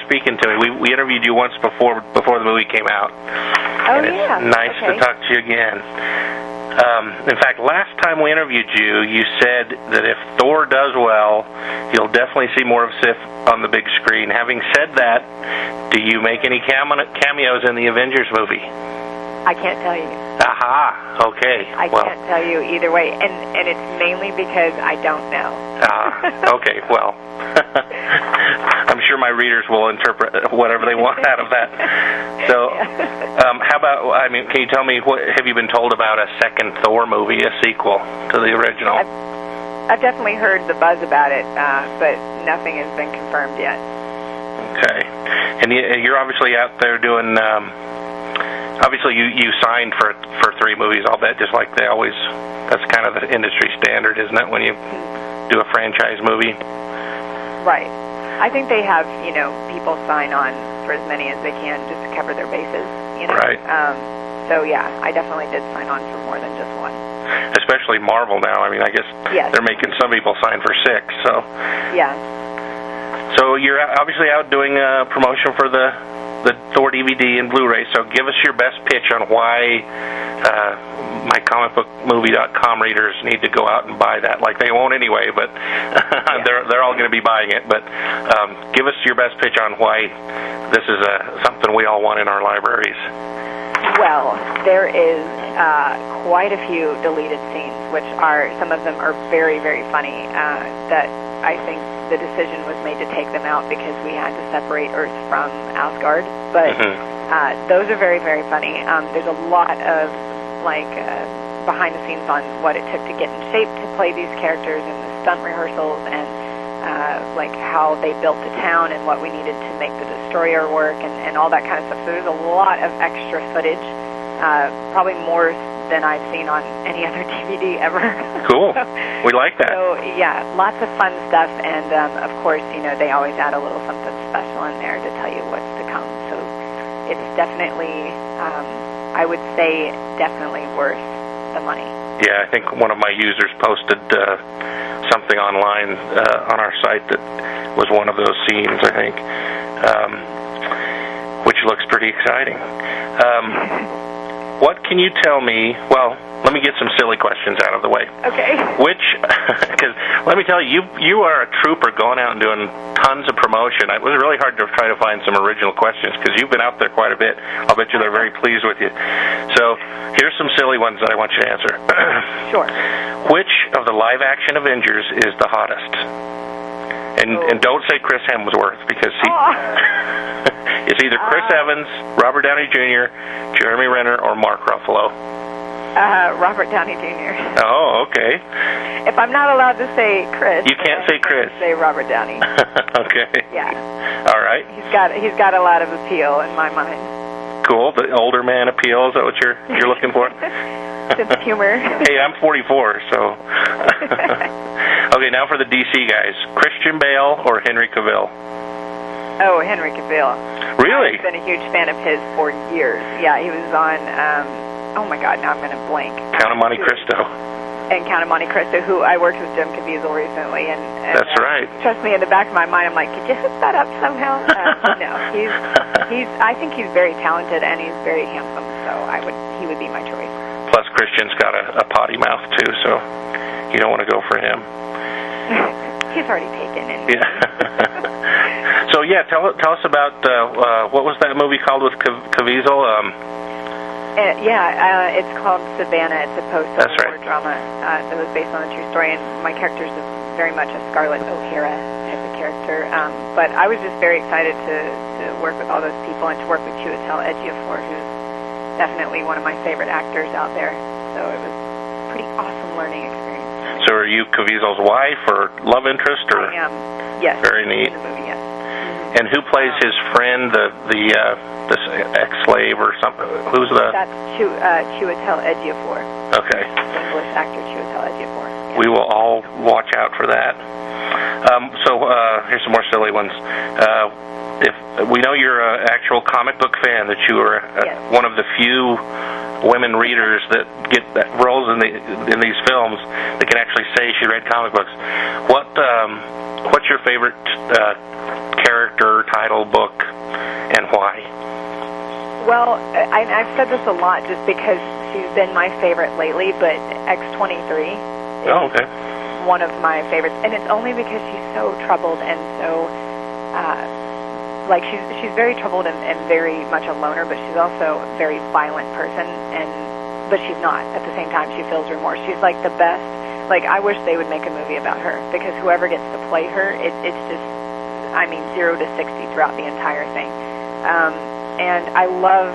speaking to me. We interviewed you once before the movie came out. Oh, yeah. It's nice to talk to you again. In fact, last time we interviewed you, you said that if Thor does well, you'll definitely see more of Sif on the big screen. Having said that, do you make any cameos in the Avengers movie? I can't tell you. Aha, okay. I can't tell you either way, and it's mainly because I don't know. Okay, well, I'm sure my readers will interpret whatever they want out of that. So, how about, can you tell me, what have you been told about a second Thor movie, a sequel to the original? I've definitely heard the buzz about it, but nothing has been confirmed yet. Okay. And you're obviously out there doing... Obviously, you signed for 3 movies, I'll bet, just like they always... That's kind of the industry standard, isn't it, when you do a franchise movie? Right. I think they have, people sign on for as many as they can just to cover their bases, Right. So, yeah, I definitely did sign on for more than just one. Especially Marvel now. I guess they're making some people sign for 6, so... Yeah. So you're obviously out doing promotion for the Thor DVD and Blu-ray, so give us your best pitch on why mycomicbookmovie.com readers need to go out and buy that. Like, they won't anyway, but they're all going to be buying it. But give us your best pitch on why this is something we all want in our libraries. Well, there is quite a few deleted scenes, which some of them are very, very funny, that I think the decision was made to take them out because we had to separate Earth from Asgard. But those are very, very funny. There's a lot of, behind the scenes on what it took to get in shape to play these characters and the stunt rehearsals and, how they built the town and what we needed to make the Destroyer work and all that kind of stuff. So there's a lot of extra footage, probably more than I've seen on any other DVD ever. Cool. We like that. So, yeah, lots of fun stuff, and, of course, they always add a little something special in there to tell you what's to come. So it's definitely, I would say, definitely worth the money. Yeah, I think one of my users posted something online on our site that was one of those scenes, I think, which looks pretty exciting. What can you tell me? Well, let me get some silly questions out of the way. Okay. Because let me tell you, you are a trooper going out and doing tons of promotion. It was really hard to try to find some original questions because you've been out there quite a bit. I'll bet you they're very pleased with you. So here's some silly ones that I want you to answer. Sure. Which of the live-action Avengers is the hottest? And don't say Chris Hemsworth because it's either Chris Evans, Robert Downey Jr., Jeremy Renner, or Mark Ruffalo. Robert Downey Jr. Oh, okay. If I'm not allowed to say Chris, you can't say Chris. Say Robert Downey. Okay. Yeah. All right. He's got a lot of appeal in my mind. Cool. The older man appeal. Is that what you're looking for? Sense of humor. Hey, I'm 44, so. Okay, now for the DC guys: Christian Bale or Henry Cavill? Oh, Henry Cavill. Really? I've been a huge fan of his for years. Yeah, he was on. Oh my God, now I'm going to blank. Count of Monte Cristo. And Count of Monte Cristo, who I worked with Jim Caviezel recently, and that's right. Trust me, in the back of my mind, I'm like, could you hook that up somehow? No, he's. I think he's very talented and he's very handsome, so he would be my choice. Plus, Christian's got a potty mouth too, so you don't want to go for him. He's already taken it. Yeah. So yeah, tell us about what was that movie called with Caviezel? It's called Savannah. It's a post-Civil War drama that was based on a true story, and my character is very much a Scarlett O'Hara type of character. But I was just very excited to work with all those people and to work with Chiwetel Ejiofor, who's definitely one of my favorite actors out there. So it was a pretty awesome learning experience. So are you Caviezel's wife or love interest? Or? I am. Yes. Very neat. In the movie, yes. And who plays his friend, this ex-slave or something? Who's the? That's Chiwetel Ejiofor. Okay. English actor Chiwetel Ejiofor. Yes. We will all watch out for that. So here's some more silly ones. If we know you're an actual comic book fan, that you are one of the few women readers that get roles in these films that can actually say she read comic books. What's your favorite character, title, book, and why? Well, I've said this a lot just because she's been my favorite lately, but X-23 is one of my favorites, and it's only because she's so troubled and so, she's very troubled and very much a loner, but she's also a very violent person, but she's not. At the same time, she feels remorse. She's like the best. Like, I wish they would make a movie about her, because whoever gets to play her, it's just, 0 to 60 throughout the entire thing. And I love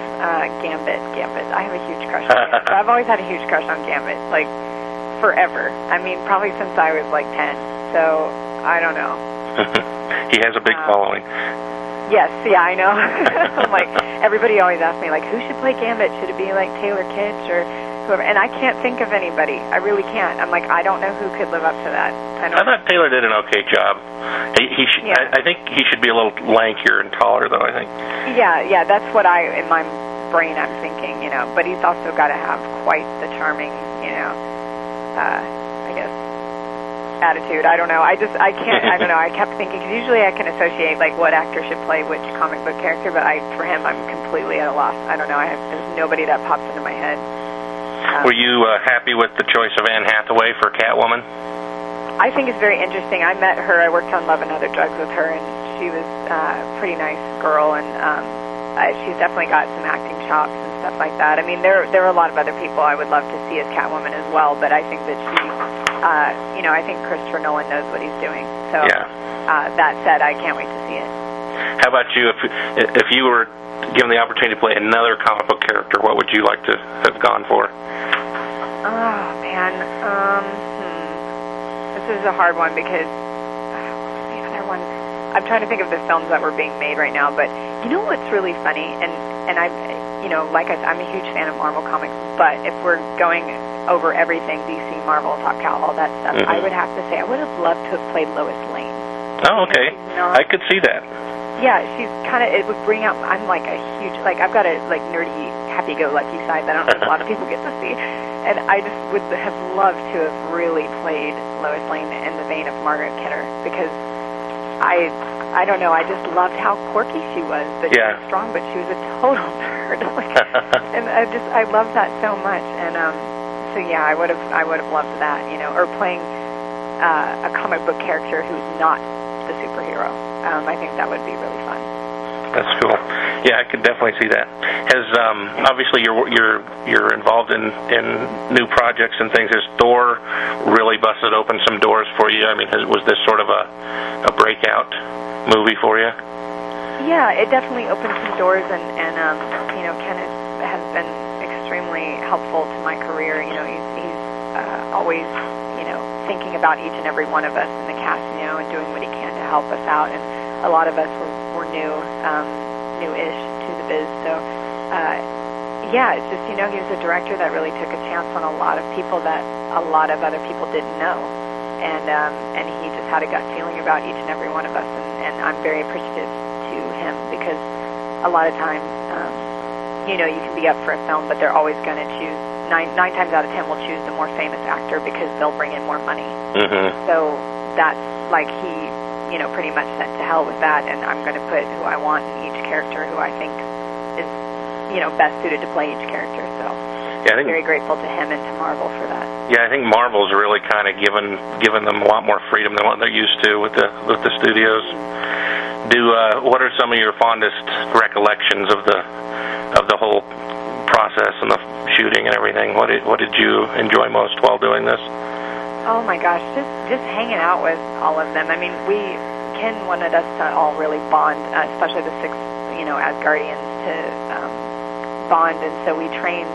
Gambit. I have a huge crush on Gambit. I've always had a huge crush on Gambit, like, forever. Probably since I was, 10. So, I don't know. He has a big following. Yes, yeah, I know. Everybody always asks me, who should play Gambit? Should it be, Taylor Kitsch or whoever? And I can't think of anybody. I really can't. I'm I don't know who could live up to that. I thought Taylor did an okay job. I think he should be a little lankier and taller, though, I think. Yeah, that's what in my brain I'm thinking, But he's also got to have quite the charming, I guess, attitude. I don't know. I can't, I don't know. I kept thinking, because usually I can associate, what actor should play which comic book character, but for him, I'm completely at a loss. I don't know. There's nobody that pops into my head. Were you happy with the choice of Anne Hathaway for Catwoman? I think it's very interesting. I met her. I worked on Love and Other Drugs with her, and she was a pretty nice girl, and she's definitely got some acting chops and stuff like that. There are a lot of other people I would love to see as Catwoman as well, but I think that she, I think Christopher Nolan knows what he's doing. So that said, I can't wait to see it. How about you? If you were given the opportunity to play another comic book character, what would you like to have gone for? Oh, man. This is a hard one because what was the other one? I'm trying to think of the films that were being made right now, but you know what's really funny? And I'm, like I said, I'm a huge fan of Marvel Comics, but if we're going over everything, DC, Marvel, Top Cow, all that stuff, I would have to say I would have loved to have played Lois Lane. Oh, okay. I could see that. Yeah, she's kind of, it would bring out, I'm a huge, I've got a, nerdy, happy-go-lucky side that I don't think a lot of people get to see. And I just would have loved to have really played Lois Lane in the vein of Margaret Kidder, because I don't know, I just loved how quirky she was, but she was strong, but she was a total nerd. And I loved that so much. And so yeah, I would have loved that, or playing a comic book character who's not the superhero. I think that would be really fun. That's cool. Yeah, I could definitely see that. Has obviously you're involved in new projects and things. Has Thor really busted open some doors for you? Was this sort of a breakout movie for you? Yeah, it definitely opened some doors, and Kenneth has been extremely helpful to my career. He's always thinking about each and every one of us in the cast, and doing what he can to help us out. And a lot of us were new-ish to the biz. So, it's just, he was a director that really took a chance on a lot of people that a lot of other people didn't know. And he just had a gut feeling about each and every one of us. And I'm very appreciative to him, because a lot of times, you can be up for a film, but they're always going to choose, nine times out of 10 will choose the more famous actor because they'll bring in more money. So that's he, pretty much said to hell with that, and I'm going to put who I want in each character, who I think is, best suited to play each character. So I think, very grateful to him and to Marvel for that. Yeah, I think Marvel's really kind of given them a lot more freedom than what they're used to with the studios. What are some of your fondest recollections of the whole process and the shooting and everything? What did you enjoy most while doing this? Oh my gosh, just hanging out with all of them. Ken wanted us to all really bond, especially the 6, Asgardians, to bond, and so we trained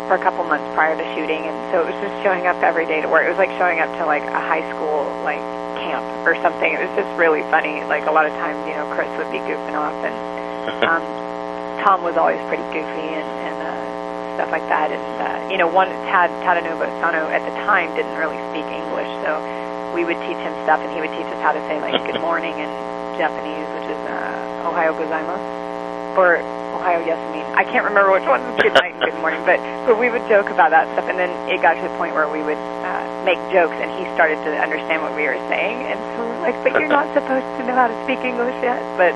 for a couple months prior to shooting, and so it was just showing up every day to work. It was like showing up to a high school camp or something. It was just really funny. A lot of times, Chris would be goofing off, and Tom was always pretty goofy and stuff like that. And Tadanobu Sano at the time didn't really speak English, so we would teach him stuff, and he would teach us how to say good morning in Japanese, which is Ohayo gozaimasu. or Ohio Yes Mean. I can't remember which one was Good Night and Good Morning, but we would joke about that stuff, and then it got to the point where we would make jokes, and he started to understand what we were saying, and so we're like, but you're not supposed to know how to speak English yet. But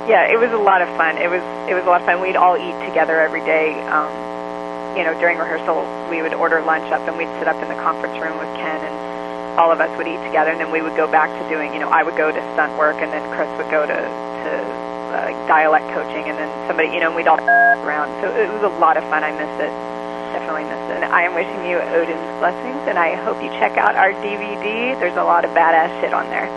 yeah, it was a lot of fun. It was a lot of fun. We'd all eat together every day. During rehearsal, we would order lunch up, and we'd sit up in the conference room with Ken, and all of us would eat together, and then we would go back to doing, I would go to stunt work, and then Chris would go to dialect coaching, and then somebody, and we'd all around. So it was a lot of fun. I miss it. Definitely miss it. And I am wishing you Odin's blessings, and I hope you check out our DVD. There's a lot of badass shit on there.